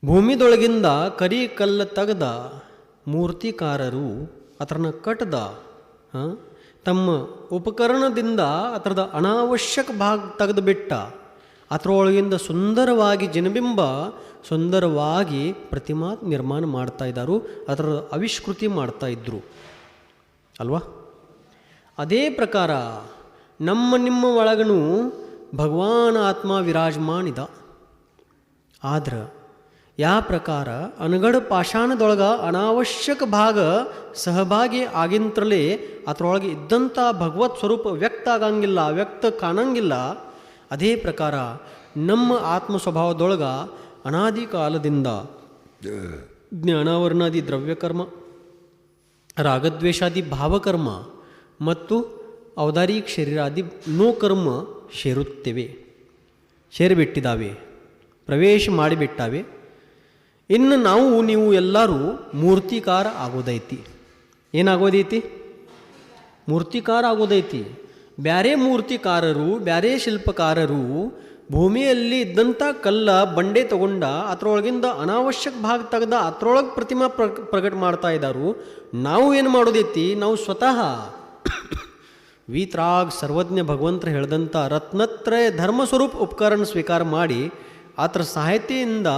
ಭೂಮಿದೊಳಗಿಂದ ಕರಿ ಕಲ್ಲು ತೆಗೆದ ಮೂರ್ತಿಕಾರರು ಅದನ್ನು ಕಟ್ಟದ ತಮ್ಮ ಉಪಕರಣದಿಂದ ಅದರದ ಅನಾವಶ್ಯಕ ಭಾಗ ತೆಗೆದು ಬಿಟ್ಟ ಅದರೊಳಗಿಂದ ಸುಂದರವಾಗಿ ಜನಬಿಂಬ ಸುಂದರವಾಗಿ ಪ್ರತಿಮಾ ನಿರ್ಮಾಣ ಮಾಡ್ತಾ ಇದ್ದಾರು, ಅದರ ಆವಿಷ್ಕೃತಿ ಮಾಡ್ತಾ ಇದ್ದರು ಅಲ್ವಾ. ಅದೇ ಪ್ರಕಾರ ನಿಮ್ಮ ಒಳಗನು ಭಗವಾನ್ ಆತ್ಮ ವಿರಾಜಮಾನಿದ. ಆದ್ರೆ ಯಾವ ಪ್ರಕಾರ ಅನಗಡ ಪಾಷಾಣದೊಳಗ ಅನಾವಶ್ಯಕ ಭಾಗ ಸಹಭಾಗಿ ಆಗಿಂತಲೇ ಅದರೊಳಗೆ ಇದ್ದಂಥ ಭಗವತ್ ಸ್ವರೂಪ ವ್ಯಕ್ತ ಆಗಂಗಿಲ್ಲ, ವ್ಯಕ್ತ ಕಾಣಂಗಿಲ್ಲ. ಅದೇ ಪ್ರಕಾರ ನಮ್ಮ ಆತ್ಮ ಸ್ವಭಾವದೊಳಗೆ ಅನಾದಿ ಕಾಲದಿಂದ ಜ್ಞಾನಾವರಣಾದಿ ದ್ರವ್ಯಕರ್ಮ, ರಾಗದ್ವೇಷಾದಿ ಭಾವಕರ್ಮ ಮತ್ತು ಔದಾರಿಕ ಶರೀರಾದಿ ನೋಕರ್ಮ ಸೇರಿಬಿಟ್ಟಿದ್ದಾವೆ, ಪ್ರವೇಶ ಮಾಡಿಬಿಟ್ಟಾವೆ. ಇನ್ನು ನೀವು ಎಲ್ಲರೂ ಮೂರ್ತಿಕಾರ ಆಗೋದೈತಿ. ಏನಾಗೋದೈತಿ? ಮೂರ್ತಿಕಾರ ಆಗೋದೈತಿ. ಬ್ಯಾರೆ ಮೂರ್ತಿಕಾರರು, ಬ್ಯಾರೆ ಶಿಲ್ಪಕಾರರು ಭೂಮಿಯಲ್ಲಿ ಇದ್ದಂಥ ಕಲ್ಲ ಬಂಡೆ ತಗೊಂಡ ಅದರೊಳಗಿಂದ ಅನಾವಶ್ಯಕ ಭಾಗ ತೆಗೆದ ಅದರೊಳಗೆ ಪ್ರತಿಮಾ ಪ್ರಕಟ ಮಾಡ್ತಾ ಇದ್ದಾರು. ನಾವು ಏನು ಮಾಡೋದೈತಿ? ನಾವು ಸ್ವತಃ ವೀತರಾಗ್ ಸರ್ವಜ್ಞ ಭಗವಂತರು ಹೇಳಿದಂಥ ರತ್ನತ್ರಯ ಧರ್ಮಸ್ವರೂಪ ಉಪಕರಣ ಸ್ವೀಕಾರ ಮಾಡಿ ಅದರ ಸಹಾಯತೆಯಿಂದ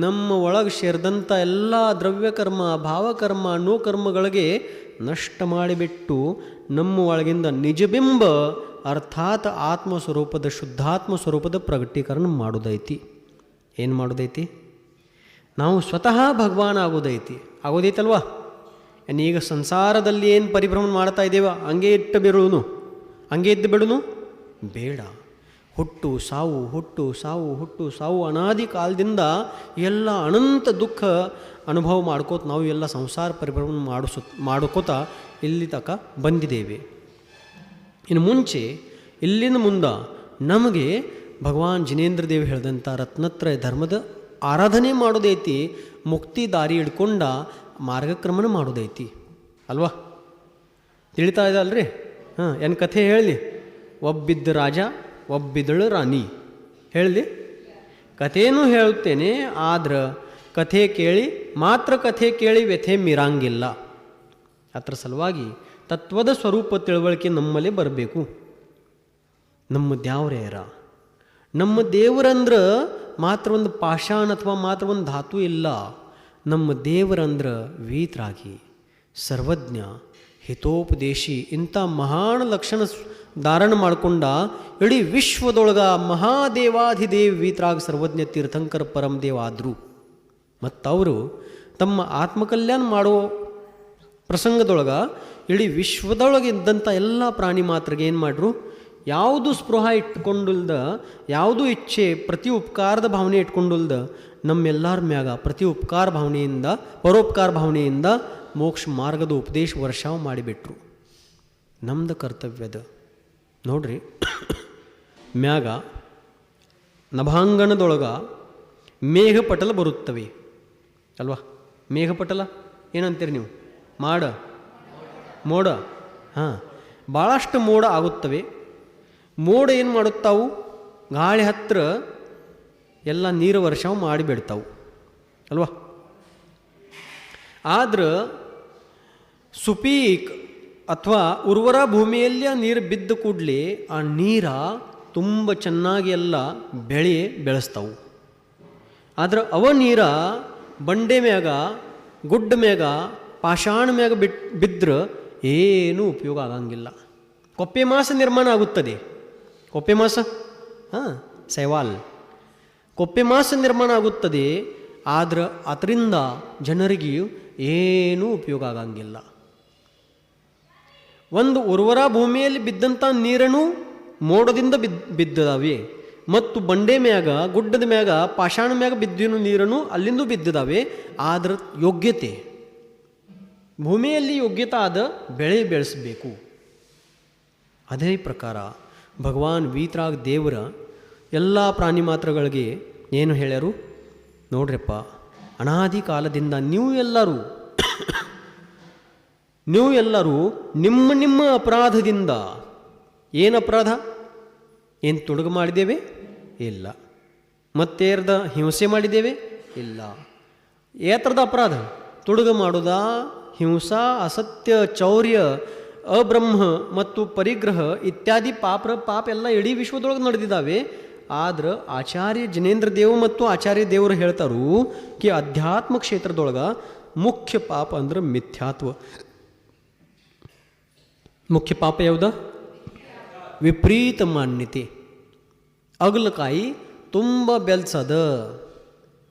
ನಮ್ಮ ಒಳಗೆ ಸೇರಿದಂಥ ಎಲ್ಲ ದ್ರವ್ಯಕರ್ಮ, ಭಾವಕರ್ಮ, ನೋಕರ್ಮಗಳಿಗೆ ನಷ್ಟ ಮಾಡಿಬಿಟ್ಟು ನಮ್ಮ ಒಳಗಿಂದ ನಿಜಬಿಂಬ ಅರ್ಥಾತ್ ಆತ್ಮಸ್ವರೂಪದ ಶುದ್ಧಾತ್ಮ ಸ್ವರೂಪದ ಪ್ರಗಟೀಕರಣ ಮಾಡೋದೈತಿ. ಏನು ಮಾಡೋದೈತಿ? ನಾವು ಸ್ವತಃ ಭಗವಾನ್ ಆಗೋದೈತಲ್ವಾ. ಈಗ ಸಂಸಾರದಲ್ಲಿ ಏನು ಪರಿಭ್ರಮಣ ಮಾಡ್ತಾ ಇದ್ದೇವ ಹಂಗೆ ಇದ್ದು ಬಿಡುನು ಬೇಡ. ಹುಟ್ಟು ಸಾವು ಅನಾದಿ ಕಾಲದಿಂದ ಎಲ್ಲ ಅನಂತ ದುಃಖ ಅನುಭವ ಮಾಡ್ಕೋತ ನಾವು ಎಲ್ಲ ಸಂಸಾರ ಪರಿಭ್ರಮಣ ಮಾಡ್ಕೋತ ಇಲ್ಲಿ ತನಕ ಬಂದಿದ್ದೇವೆ. ಇನ್ನು ಮುಂಚೆ ಇಲ್ಲಿನ ಮುಂದೆ ನಮಗೆ ಭಗವಾನ್ ಜಿನೇಂದ್ರ ದೇವ್ ಹೇಳಿದಂಥ ರತ್ನತ್ರಯ ಧರ್ಮದ ಆರಾಧನೆ ಮಾಡೋದೈತಿ, ಮುಕ್ತಿ ದಾರಿ ಹಿಡ್ಕೊಂಡ ಮಾರ್ಗಕ್ರಮಣ ಮಾಡೋದೈತಿ ಅಲ್ವಾ. ತಿಳಿತಾ ಇದೆ ಅಲ್ರಿ? ಏನು ಕಥೆ ಹೇಳಿ? ಒಬ್ಬಿದ್ದ ರಾಜ, ಒಬ್ಬಿದ್ದಳು ರಾಣಿ. ಹೇಳಿ, ಕಥೆನೂ ಹೇಳುತ್ತೇನೆ, ಆದ್ರೆ ಕಥೆ ಕೇಳಿ ವ್ಯಥೆ ಮೀರಂಗಿಲ್ಲ. ಅದರ ಸಲುವಾಗಿ ತತ್ವದ ಸ್ವರೂಪ ತಿಳುವಳಿಕೆ ನಮ್ಮಲ್ಲಿ ಬರಬೇಕು. ನಮ್ಮ ದ್ಯಾವ್ರ್ಯಾರ? ನಮ್ಮ ದೇವರಂದ್ರೆ ಮಾತ್ರ ಒಂದು ಪಾಷಾಣ ಅಥವಾ ಮಾತ್ರ ಒಂದು ಧಾತು ಇಲ್ಲ. ನಮ್ಮ ದೇವರಂದ್ರೆ ವೀತರಾಗಿ, ಸರ್ವಜ್ಞ, ಹಿತೋಪದೇಶಿ ಇಂಥ ಮಹಾನ್ ಲಕ್ಷಣ ಧಾರಣ ಮಾಡಿಕೊಂಡ ಇಡೀ ವಿಶ್ವದೊಳಗ ಮಹಾದೇವಾಧಿದೇವ್ ವೀತರಾಗ ಸರ್ವಜ್ಞ ತೀರ್ಥಂಕರ ಪರಮ ದೇವ ಆದರು. ಮತ್ತು ಅವರು ತಮ್ಮ ಆತ್ಮಕಲ್ಯಾಣ ಮಾಡೋ ಪ್ರಸಂಗದೊಳಗೆ ಇಡೀ ವಿಶ್ವದೊಳಗೆ ಇದ್ದಂಥ ಎಲ್ಲ ಪ್ರಾಣಿ ಮಾತ್ರಿಗೆ ಏನು ಮಾಡ್ರು? ಯಾವುದು ಸ್ಪೃಹ ಇಟ್ಕೊಂಡಿಲ್ದ, ಯಾವುದು ಇಚ್ಛೆ, ಪ್ರತಿ ಉಪಕಾರದ ಭಾವನೆ ಇಟ್ಕೊಂಡಿಲ್ದ ನಮ್ಮೆಲ್ಲರ ಮ್ಯಾಗ ಪ್ರತಿ ಉಪಕಾರ ಭಾವನೆಯಿಂದ, ಪರೋಪಕಾರ ಭಾವನೆಯಿಂದ ಮೋಕ್ಷ ಮಾರ್ಗದ ಉಪದೇಶ ವರ್ಷಾವ ಮಾಡಿಬಿಟ್ರು. ನಮ್ದು ಕರ್ತವ್ಯದ ನೋಡ್ರಿ, ಮ್ಯಾಗ ನಭಾಂಗಣದೊಳಗೆ ಮೇಘಪಟಲ ಬರುತ್ತವೆ ಅಲ್ವಾ. ಮೇಘಪಟಲ ಏನಂತೀರಿ ನೀವು? ಮೋಡ. ಭಾಳಷ್ಟು ಮೋಡ ಆಗುತ್ತವೆ. ಮೋಡ ಏನು ಮಾಡುತ್ತಾವು? ಗಾಳಿ ಹತ್ರ ಎಲ್ಲ ನೀರು ವರ್ಷಾವ ಮಾಡಿಬಿಡ್ತಾವು ಅಲ್ವಾ. ಆದ್ರೆ ಸುಪೀಕ್ ಅಥವಾ ಉರ್ವರ ಭೂಮಿಯಲ್ಲಿ ಆ ನೀರು ಬಿದ್ದ ಕೂಡಲೇ ಆ ನೀರ ತುಂಬ ಚೆನ್ನಾಗಿ ಎಲ್ಲ ಬೆಳೆಸ್ತಾವು. ಆದ್ರೆ ಅವ ನೀರ ಬಂಡೆ ಮ್ಯಾಗ, ಗುಡ್ಡ ಮ್ಯಾಗ, ಪಾಷಾಣ ಮ್ಯಾಗ ಬಿದ್ದರೆ ಏನೂ ಉಪಯೋಗ ಆಗಂಗಿಲ್ಲ. ಕೊಪ್ಪೆ ಮಾಸ ನಿರ್ಮಾಣ ಆಗುತ್ತದೆ. ಕೊಪ್ಪೆ ಮಾಸ ಸೈವಾಲ್ ಕೊಪ್ಪೆ ಮಾಸ ನಿರ್ಮಾಣ ಆಗುತ್ತದೆ. ಆದ್ರೆ ಅದರಿಂದ ಜನರಿಗೆ ಏನೂ ಉಪಯೋಗ ಆಗಂಗಿಲ್ಲ. ಒಂದು ಉರ್ವರ ಭೂಮಿಯಲ್ಲಿ ಬಿದ್ದಂಥ ನೀರನ್ನು ಮೋಡದಿಂದ ಬಿದ್ದದಾವೆ ಮತ್ತು ಬಂಡೆ ಮ್ಯಾಗ, ಗುಡ್ಡದ ಮ್ಯಾಗ, ಪಾಷಾಣ ಮ್ಯಾಗ ಬಿದ್ದಿನ ನೀರನ್ನು ಅಲ್ಲಿಂದ ಬಿದ್ದಿದ್ದಾವೆ. ಆದ್ರೆ ಯೋಗ್ಯತೆ, ಭೂಮಿಯಲ್ಲಿ ಯೋಗ್ಯತೆ ಆದ ಬೆಳೆ ಬೆಳೆಸಬೇಕು. ಅದೇ ಪ್ರಕಾರ ಭಗವಾನ್ ವೀತರಾಗ ದೇವರ ಎಲ್ಲ ಪ್ರಾಣಿ ಮಾತ್ರಗಳಿಗೆ ಏನು ಹೇಳ್ಯಾರು ನೋಡ್ರಪ್ಪ, ಅನಾದಿ ಕಾಲದಿಂದ ನೀವು ಎಲ್ಲರೂ ನಿಮ್ಮ ಅಪರಾಧದಿಂದ, ಏನು ಅಪರಾಧ? ಏನು ತೊಡಗು ಮಾಡಿದ್ದೇವೆ? ಇಲ್ಲ. ಮತ್ತೇರ್ದ ಹಿಂಸೆ ಮಾಡಿದ್ದೇವೆ? ಇಲ್ಲ. ಏತರದ ಅಪರಾಧ? ತುಡುಗ ಮಾಡುವುದ, ಹಿಂಸಾ, ಅಸತ್ಯ, ಚೌರ್ಯ, ಅಬ್ರಹ್ಮ ಮತ್ತು ಪರಿಗ್ರಹ ಇತ್ಯಾದಿ ಪಾಪ ಎಲ್ಲ ಇಡೀ ವಿಶ್ವದೊಳಗೆ ನಡೆದಿದ್ದಾವೆ. ಆದ್ರೆ ಆಚಾರ್ಯ ಜಿನೇಂದ್ರ ದೇವ್ ಮತ್ತು ಆಚಾರ್ಯ ದೇವರು ಹೇಳ್ತಾರು ಕಿ ಅಧ್ಯಾತ್ಮ ಕ್ಷೇತ್ರದೊಳಗೆ ಮುಖ್ಯ ಪಾಪ ಅಂದ್ರೆ ಮಿಥ್ಯಾತ್ವ. ಮುಖ್ಯ ಪಾಪ ಯಾವುದು? ವಿಪರೀತ ಮಾನ್ಯತೆ. ಅಗಲಕಾಯಿ ತುಂಬ ಬೆಲ್ಸದ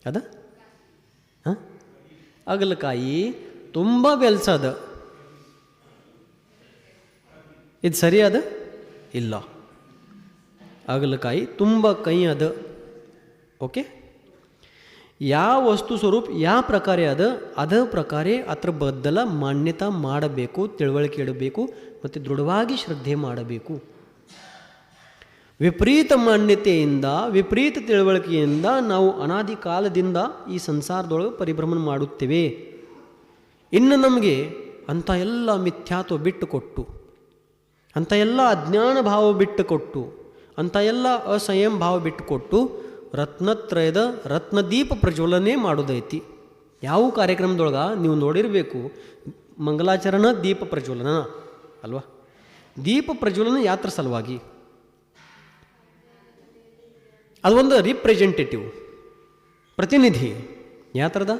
ಅದ, ಅಗಲಕಾಯಿ ತುಂಬ ಬೆಲ್ಸದ, ಇದು ಸರಿ ಅದ? ಇಲ್ಲ. ಅಗಲಕಾಯಿ ತುಂಬ ಕೈ ಅದ. ಓಕೆ, ಯಾವ ವಸ್ತು ಸ್ವರೂಪ ಯಾವ ಪ್ರಕಾರ ಅದ ಪ್ರಕಾರ ಅದ್ರ ಬದ್ದಲ ಮಾನ್ಯತಾ ಮಾಡಬೇಕು, ತಿಳುವಳಿಕೆ ಇಡಬೇಕು ಮತ್ತು ದೃಢವಾಗಿ ಶ್ರದ್ಧೆ ಮಾಡಬೇಕು. ವಿಪರೀತ ಮಾನ್ಯತೆಯಿಂದ, ವಿಪರೀತ ತಿಳುವಳಿಕೆಯಿಂದ ನಾವು ಅನಾದಿ ಕಾಲದಿಂದ ಈ ಸಂಸಾರದೊಳಗೆ ಪರಿಭ್ರಮಣ ಮಾಡುತ್ತೇವೆ. ಇನ್ನು ನಮಗೆ ಅಂಥ ಎಲ್ಲ ಮಿಥ್ಯಾತ್ವ ಬಿಟ್ಟುಕೊಟ್ಟು, ಅಂಥ ಎಲ್ಲ ಅಜ್ಞಾನ ಭಾವ ಬಿಟ್ಟುಕೊಟ್ಟು, ಅಂಥ ಎಲ್ಲ ಅಸಂಯಮ ಭಾವ ಬಿಟ್ಟುಕೊಟ್ಟು ರತ್ನತ್ರಯದ ರತ್ನದೀಪ ಪ್ರಜ್ವಲನೆ ಮಾಡೋದೈತಿ. ಯಾವ ಕಾರ್ಯಕ್ರಮದೊಳಗೆ ನೀವು ನೋಡಿರಬೇಕು, ಮಂಗಲಾಚರಣ ದೀಪ ಪ್ರಜ್ವಲನ ಅಲ್ವಾ? ದೀಪ ಪ್ರಜ್ವಲನ ಯಾತ್ರ ಸಲುವಾಗಿ ಅದೊಂದು ರಿಪ್ರೆಸೆಂಟೇಟಿವ್, ಪ್ರತಿನಿಧಿ. ಯಾತ್ರದ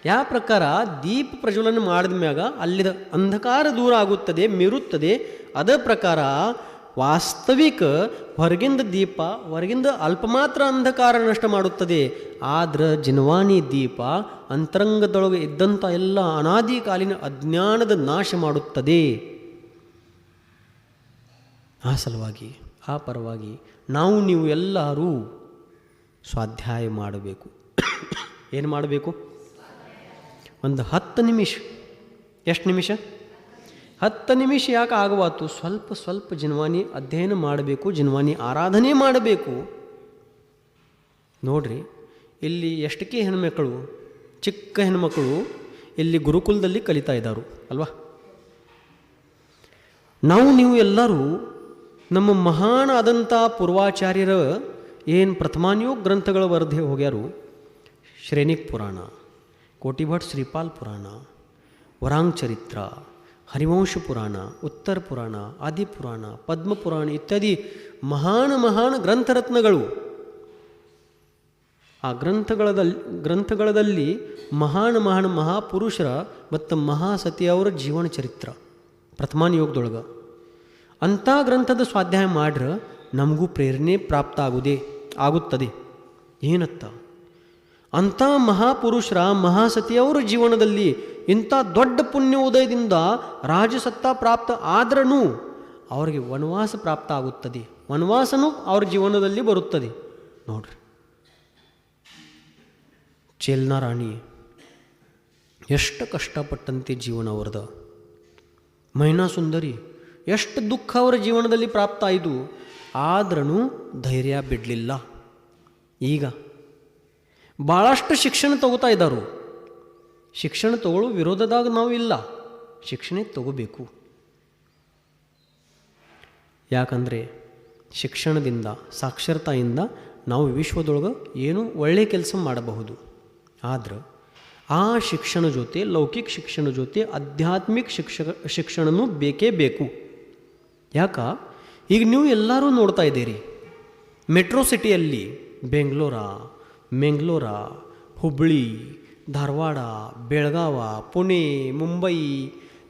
ಯಾವ ಪ್ರಕಾರ ದೀಪ ಪ್ರಜ್ವಲನೆ ಮಾಡಿದ ಮ್ಯಾಗ ಅಲ್ಲಿದ ಅಂಧಕಾರ ದೂರ ಆಗುತ್ತದೆ, ಮೀರುತ್ತದೆ. ಅದೇ ಪ್ರಕಾರ ವಾಸ್ತವಿಕ ಹೊರಗಿಂದ ದೀಪ, ಹೊರಗಿಂದ ಅಲ್ಪ ಮಾತ್ರ ಅಂಧಕಾರ ನಷ್ಟ ಮಾಡುತ್ತದೆ. ಆದ್ರೆ ಜಿನವಾಣಿ ದೀಪ ಅಂತರಂಗದೊಳಗೆ ಇದ್ದಂಥ ಎಲ್ಲ ಅನಾದಿ ಕಾಲಿನ ಅಜ್ಞಾನದ ನಾಶ ಮಾಡುತ್ತದೆ. ಆ ಸಲುವಾಗಿ, ಆ ಪರವಾಗಿ ನಾವು ನೀವು ಎಲ್ಲರೂ ಸ್ವಾಧ್ಯಾಯ ಮಾಡಬೇಕು. ಏನು ಮಾಡಬೇಕು? ಒಂದು 10 ನಿಮಿಷ. ಎಷ್ಟು ನಿಮಿಷ? 10 ನಿಮಿಷ. ಯಾಕೆ ಆಗವಾತು? ಸ್ವಲ್ಪ ಜಿನವಾನಿ ಅಧ್ಯಯನ ಮಾಡಬೇಕು, ಜಿನವಾನಿ ಆರಾಧನೆ ಮಾಡಬೇಕು. ನೋಡ್ರಿ, ಇಲ್ಲಿ ಎಷ್ಟಕ್ಕೆ ಹೆಣ್ಮಕ್ಕಳು, ಚಿಕ್ಕ ಹೆಣ್ಮಕ್ಕಳು ಇಲ್ಲಿ ಗುರುಕುಲದಲ್ಲಿ ಕಲಿತಾ ಇದ್ದಾರು ಅಲ್ವಾ? ನಾವು ನೀವು ಎಲ್ಲರೂ ನಮ್ಮ ಮಹಾನ್ ಆದಂಥ ಪೂರ್ವಾಚಾರ್ಯರ ಏನು ಪ್ರಥಮಾನ್ಯೋಗ ಗ್ರಂಥಗಳ ವರದಿ ಹೋಗ್ಯಾರು, ಶ್ರೇಣಿಕ್ ಪುರಾಣ, ಕೋಟಿಭಟ್ ಶ್ರೀಪಾಲ್ ಪುರಾಣ, ವರಾಂಗ್ ಚರಿತ್ರ, ಹರಿವಂಶ ಪುರಾಣ, ಉತ್ತರ ಪುರಾಣ, ಆದಿಪುರಾಣ, ಪದ್ಮಪುರಾಣ ಇತ್ಯಾದಿ ಮಹಾನ್ ಗ್ರಂಥರತ್ನಗಳು. ಆ ಗ್ರಂಥಗಳಲ್ಲಿ ಮಹಾನ್ ಮಹಾಪುರುಷರ ಮತ್ತು ಮಹಾಸತಿಯವರ ಜೀವನ ಚರಿತ್ರ ಪ್ರಥಮಾನ್ಯೋಗದೊಳಗೆ. ಅಂಥ ಗ್ರಂಥದ ಸ್ವಾಧ್ಯಾಯ ಮಾಡ್ರೆ ನಮಗೂ ಪ್ರೇರಣೆ ಪ್ರಾಪ್ತ ಆಗುತ್ತದೆ. ಏನತ್ತ? ಅಂಥ ಮಹಾಪುರುಷರ ಮಹಾಸತಿಯವರ ಜೀವನದಲ್ಲಿ ಇಂಥ ದೊಡ್ಡ ಪುಣ್ಯ ಉದಯದಿಂದ ರಾಜಸತ್ತ ಪ್ರಾಪ್ತ ಆದ್ರೂ ಅವರಿಗೆ ವನವಾಸ ಪ್ರಾಪ್ತ ಆಗುತ್ತದೆ. ವನವಾಸನೂ ಅವ್ರ ಜೀವನದಲ್ಲಿ ಬರುತ್ತದೆ. ನೋಡ್ರಿ, ಚೇಲ್ನಾ ರಾಣಿ ಎಷ್ಟು ಕಷ್ಟಪಟ್ಟಂತೆ ಜೀವನ ಅವ್ರದ. ಮೈನಾ ಸುಂದರಿ ಎಷ್ಟು ದುಃಖ ಅವರ ಜೀವನದಲ್ಲಿ ಪ್ರಾಪ್ತ ಆಯಿತು, ಆದ್ರೂ ಧೈರ್ಯ ಬಿಡಲಿಲ್ಲ. ಈಗ ಭಾಳಷ್ಟು ಶಿಕ್ಷಣ ತಗೋತಾ ಇದ್ದಾರು. ಶಿಕ್ಷಣ ತಗೊಳ್ಳೋ ವಿರೋಧದಾಗ ನಾವು ಇಲ್ಲ, ಶಿಕ್ಷಣ ತಗೋಬೇಕು. ಯಾಕಂದರೆ ಶಿಕ್ಷಣದಿಂದ, ಸಾಕ್ಷರತೆಯಿಂದ ನಾವು ವಿಶ್ವದೊಳಗೆ ಏನು ಒಳ್ಳೆಯ ಕೆಲಸ ಮಾಡಬಹುದು. ಆದ್ರೆ ಆ ಶಿಕ್ಷಣ ಜೊತೆ, ಲೌಕಿಕ ಶಿಕ್ಷಣ ಜೊತೆ ಆಧ್ಯಾತ್ಮಿಕ ಶಿಕ್ಷಣನೂ ಬೇಕೇ ಬೇಕು. ಯಾಕ? ಈಗ ನೀವು ಎಲ್ಲರೂ ನೋಡ್ತಾ ಇದ್ದೀರಿ, ಮೆಟ್ರೋ ಸಿಟಿಯಲ್ಲಿ ಮೆಂಗ್ಳೂರ, ಹುಬ್ಬಳ್ಳಿ, ಧಾರವಾಡ, ಬೆಳಗಾವ, ಪುಣೆ, ಮುಂಬೈ,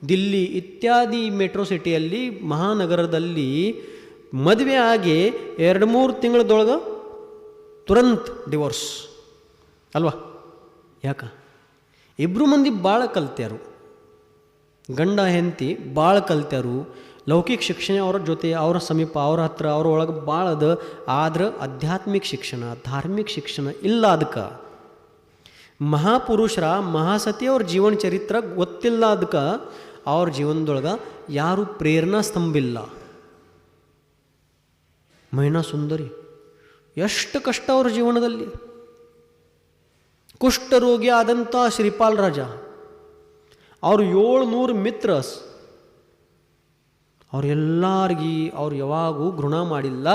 ದಿಲ್ಲಿ ಇತ್ಯಾದಿ ಮೆಟ್ರೋ ಸಿಟಿಯಲ್ಲಿ, ಮಹಾನಗರದಲ್ಲಿ ಮದುವೆ ಆಗಿ 2-3 ತಿಂಗಳದೊಳಗೆ ತುರಂತ್ ಡಿವೋರ್ಸ್ ಅಲ್ವಾ? ಯಾಕ? ಇಬ್ಬರು ಮಂದಿ ಭಾಳ ಕಲ್ತ್ಯಾರು, ಗಂಡ ಹೆಂಡತಿ ಭಾಳ ಕಲ್ತ್ಯಾರು. ಲೌಕಿಕ ಶಿಕ್ಷಣ ಅವರ ಜೊತೆ, ಅವರ ಸಮೀಪ, ಅವರ ಹತ್ರ, ಅವ್ರ ಒಳಗೆ ಭಾಳ ಅದ. ಆದ್ರೆ ಆಧ್ಯಾತ್ಮಿಕ ಶಿಕ್ಷಣ, ಧಾರ್ಮಿಕ ಶಿಕ್ಷಣ ಇಲ್ಲ. ಅದಕ್ಕೆ ಮಹಾಪುರುಷರ, ಮಹಾಸತಿಯವ್ರ ಜೀವನ ಚರಿತ್ರ ಗೊತ್ತಿಲ್ಲ. ಅದಕ್ಕೆ ಅವ್ರ ಜೀವನದೊಳಗೆ ಯಾರೂ ಪ್ರೇರಣಾ ಸ್ತಂಭಿಲ್ಲ. ಮೈನಾ ಸುಂದರಿ ಎಷ್ಟು ಕಷ್ಟ ಅವ್ರ ಜೀವನದಲ್ಲಿ. ಕುಷ್ಠರೋಗಿ ಆದಂಥ ಶ್ರೀಪಾಲ್ ರಾಜ, ಅವರು 700 ಮಿತ್ರಸ್, ಅವರೆಲ್ಲರಿಗೂ ಅವ್ರು ಯಾವಾಗೂ ಘೃಣ ಮಾಡಿಲ್ಲ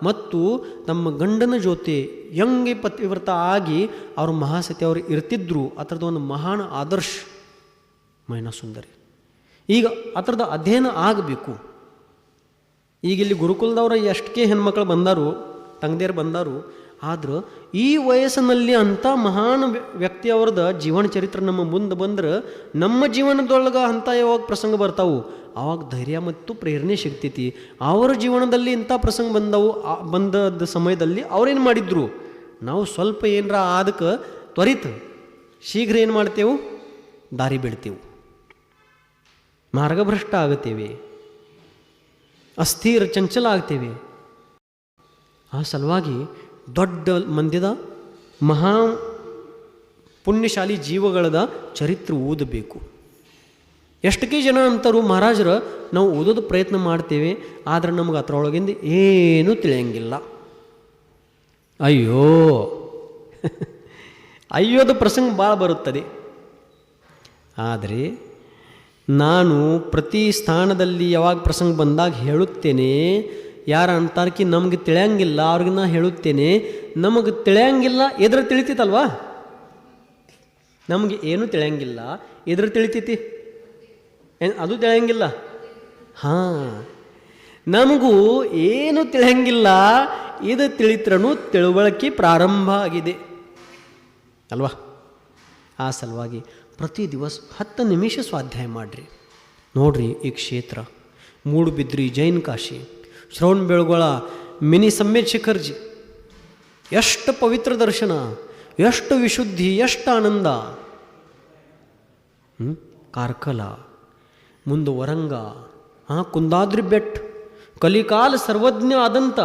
ಮತ್ತು ತಮ್ಮ ಗಂಡನ ಜೊತೆ ಹೆಂಗೆ ಪತಿವ್ರತ ಆಗಿ ಅವರು ಮಹಾಸತಿ ಅವರು ಇರ್ತಿದ್ರು ಆ ಥರದ್ದು ಒಂದು ಮಹಾನ್ ಆದರ್ಶ ಮೈನಾ ಸುಂದರಿ. ಈಗ ಆ ಥರದ ಅಧ್ಯಯನ ಆಗಬೇಕು. ಈಗ ಇಲ್ಲಿ ಗುರುಕುಲದವ್ರ ಎಷ್ಟಕ್ಕೆ ಹೆಣ್ಮಕ್ಳು ಬಂದಾರು, ತಂಗದಿಯರು ಬಂದಾರು, ಆದ್ರೆ ಈ ವಯಸ್ಸಿನಲ್ಲಿ ಅಂಥ ಮಹಾನ್ ವ್ಯಕ್ತಿಯವ್ರದ್ದು ಜೀವನ ಚರಿತ್ರೆ ನಮ್ಮ ಮುಂದೆ ಬಂದ್ರೆ ನಮ್ಮ ಜೀವನದೊಳಗೆ ಅಂಥ ಯಾವಾಗ ಪ್ರಸಂಗ ಬರ್ತಾವು ಆವಾಗ ಧೈರ್ಯ ಮತ್ತು ಪ್ರೇರಣೆ ಸಿಗ್ತೈತಿ. ಅವರ ಜೀವನದಲ್ಲಿ ಇಂಥ ಪ್ರಸಂಗ ಬಂದ ಸಮಯದಲ್ಲಿ ಅವ್ರೇನು ಮಾಡಿದ್ರು, ನಾವು ಸ್ವಲ್ಪ ಏನರ ಅದಕ್ಕೆ ತ್ವರಿತ ಶೀಘ್ರ ಏನು ಮಾಡ್ತೇವೆ, ದಾರಿ ಬಿಡ್ತೇವೆ, ಮಾರ್ಗಭ್ರಷ್ಟ ಆಗುತ್ತೇವೆ, ಅಸ್ಥಿರ ಚಂಚಲ ಆಗ್ತೇವೆ. ಆ ಸಲುವಾಗಿ ದೊಡ್ಡ ಮಂದಿದ ಮಹಾ ಪುಣ್ಯಶಾಲಿ ಜೀವಗಳದ ಚರಿತ್ರೆ ಓದಬೇಕು. ಎಷ್ಟಕ್ಕೆ ಜನ ಅಂತಾರು, ಮಹಾರಾಜರು ನಾವು ಓದೋದು ಪ್ರಯತ್ನ ಮಾಡ್ತೇವೆ ಆದರೆ ನಮಗೆ ಅದರೊಳಗಿಂದ ಏನೂ ತಿಳಿಯಂಗಿಲ್ಲ. ಅಯ್ಯೋ ಅಯ್ಯೋದ ಪ್ರಸಂಗ ಭಾಳ ಬರುತ್ತದೆ. ಆದರೆ ನಾನು ಪ್ರತಿ ಸ್ಥಾನದಲ್ಲಿ ಯಾವಾಗ ಪ್ರಸಂಗ ಬಂದಾಗ ಹೇಳುತ್ತೇನೆ, ಯಾರ ಅಂತಾರ್ಕಿ ನಮಗೆ ತಿಳಿಯಂಗಿಲ್ಲ ಅವ್ರಿಗೆ ನಾ ಹೇಳುತ್ತೇನೆ, ನಮಗೆ ತಿಳಿಯಂಗಿಲ್ಲ ಎದ್ರ ತಿಳಿತೈತಲ್ವಾ, ನಮಗೆ ಏನೂ ತಿಳಿಯಂಗಿಲ್ಲ ಎದ್ರ ತಿಳಿತೈತಿ, ಅದು ತಿಳಿಯಂಗಿಲ್ಲ. ಹಾಂ, ನಮಗೂ ಏನು ತಿಳಿಯಂಗಿಲ್ಲ, ಇದು ತಿಳಿತ್ರನೂ ತಿಳುವಳಿಕೆ ಪ್ರಾರಂಭ ಆಗಿದೆ ಅಲ್ವಾ. ಆ ಸಲುವಾಗಿ ಪ್ರತಿ ದಿವಸ 10 ನಿಮಿಷ ಸ್ವಾಧ್ಯಾಯ ಮಾಡಿರಿ. ನೋಡ್ರಿ, ಈ ಕ್ಷೇತ್ರ ಮೂಡುಬಿದ್ರಿ, ಜೈನ್ ಕಾಶಿ, ಶ್ರವಣ ಬೆಳಗೊಳ, ಮಿನಿ ಸಮ್ಮೇತ್ ಶಿಖರ್ಜಿ, ಎಷ್ಟು ಪವಿತ್ರ ದರ್ಶನ, ಎಷ್ಟು ವಿಶುದ್ಧಿ, ಎಷ್ಟು ಆನಂದ. ಕಾರ್ಕಳ, ಮುಂದೆ ವರಂಗ, ಕುಂದಾದ್ರಿ ಬೆಟ್, ಕಲಿಕಾಲ ಸರ್ವಜ್ಞ ಆದಂಥ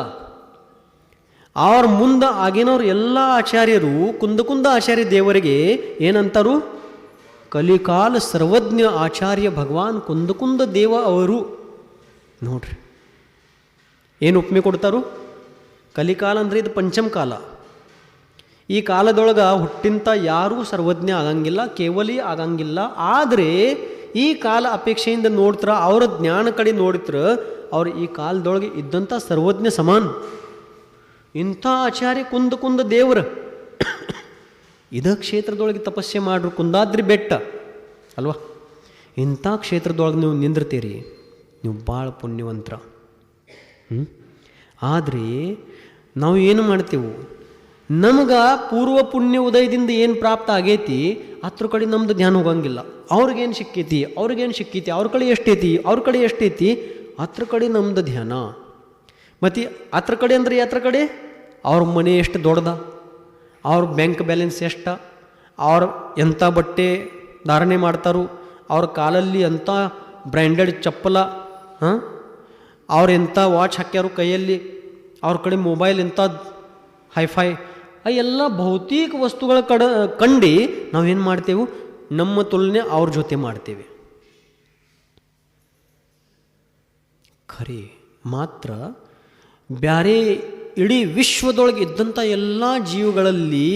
ಅವ್ರ ಮುಂದೆ ಆಗಿನವ್ರು ಎಲ್ಲ ಆಚಾರ್ಯರು ಕುಂದ ಆಚಾರ್ಯ ದೇವರಿಗೆ ಏನಂತಾರು, ಕಲಿಕಾಲ ಸರ್ವಜ್ಞ ಆಚಾರ್ಯ ಭಗವಾನ್ ಕುಂದ ದೇವ ಅವರು. ನೋಡ್ರಿ ಏನು ಉಪಮೆ ಕೊಡ್ತಾರು, ಕಲಿಕಾಲ ಅಂದರೆ ಇದು ಪಂಚಮ ಕಾಲ. ಈ ಕಾಲದೊಳಗೆ ಹುಟ್ಟಿಂತ ಯಾರೂ ಸರ್ವಜ್ಞ ಆಗಂಗಿಲ್ಲ, ಕೇವಲಿ ಆಗಂಗಿಲ್ಲ. ಆದರೆ ಈ ಕಾಲ ಅಪೇಕ್ಷೆಯಿಂದ ನೋಡ್ತಾರ, ಅವರ ಜ್ಞಾನ ಕಡೆ ನೋಡಿತ್ರ ಅವ್ರು ಈ ಕಾಲದೊಳಗೆ ಇದ್ದಂಥ ಸರ್ವಜ್ಞ ಸಮಾನ. ಇಂಥ ಆಚಾರ್ಯ ಕುಂದ ದೇವ್ರ ಇದ ಕ್ಷೇತ್ರದೊಳಗೆ ತಪಸ್ಸೆ ಮಾಡ್ರು, ಕುಂದಾದ್ರಿ ಬೆಟ್ಟ ಅಲ್ವಾ. ಇಂಥ ಕ್ಷೇತ್ರದೊಳಗೆ ನೀವು ನಿಂದಿರ್ತೀರಿ, ನೀವು ಭಾಳ ಪುಣ್ಯವಂತರ. ಆದರೆ ನಾವು ಏನು ಮಾಡ್ತೇವೆ, ನಮಗೆ ಪೂರ್ವ ಪುಣ್ಯ ಉದಯದಿಂದ ಏನು ಪ್ರಾಪ್ತ ಆಗೈತಿ ಅದ್ರ ಕಡೆ ನಮ್ದು ಧ್ಯಾನ ಹೋಗಂಗಿಲ್ಲ. ಅವ್ರಿಗೇನು ಸಿಕ್ಕೈತಿ, ಅವ್ರ ಕಡೆ ಎಷ್ಟೈತಿ ಅದ್ರ ಕಡೆ ನಮ್ದು ಧ್ಯಾನ. ಮತ್ತು ಅದ್ರ ಕಡೆ ಅಂದರೆ ಯಾತ್ರ ಕಡೆ, ಅವ್ರ ಮನೆ ಎಷ್ಟು ದೊಡ್ಡದ, ಅವ್ರ ಬ್ಯಾಂಕ್ ಬ್ಯಾಲೆನ್ಸ್ ಎಷ್ಟ, ಅವ್ರ ಎಂಥ ಬಟ್ಟೆ ಧಾರಣೆ ಮಾಡ್ತಾರೋ, ಅವ್ರ ಕಾಲಲ್ಲಿ ಎಂಥ ಬ್ರ್ಯಾಂಡೆಡ್ ಚಪ್ಪಲ, ಅವ್ರು ಎಂಥ ವಾಚ್ ಹಾಕ್ಯಾರು ಕೈಯಲ್ಲಿ, ಅವ್ರ ಕಡೆ ಮೊಬೈಲ್ ಎಂಥ ಹೈಫೈ, ಎಲ್ಲ ಭೌತಿಕ ವಸ್ತುಗಳ ಕಂಡು ನಾವೇನು ಮಾಡ್ತೇವೆ, ನಮ್ಮ ತುಲನೆ ಅವ್ರ ಜೊತೆ ಮಾಡ್ತೇವೆ. ಖರೆ ಮಾತ್ರ ಬ್ಯಾರೆ ಇಡೀ ವಿಶ್ವದೊಳಗೆ ಇದ್ದಂಥ ಎಲ್ಲ ಜೀವಗಳಲ್ಲಿ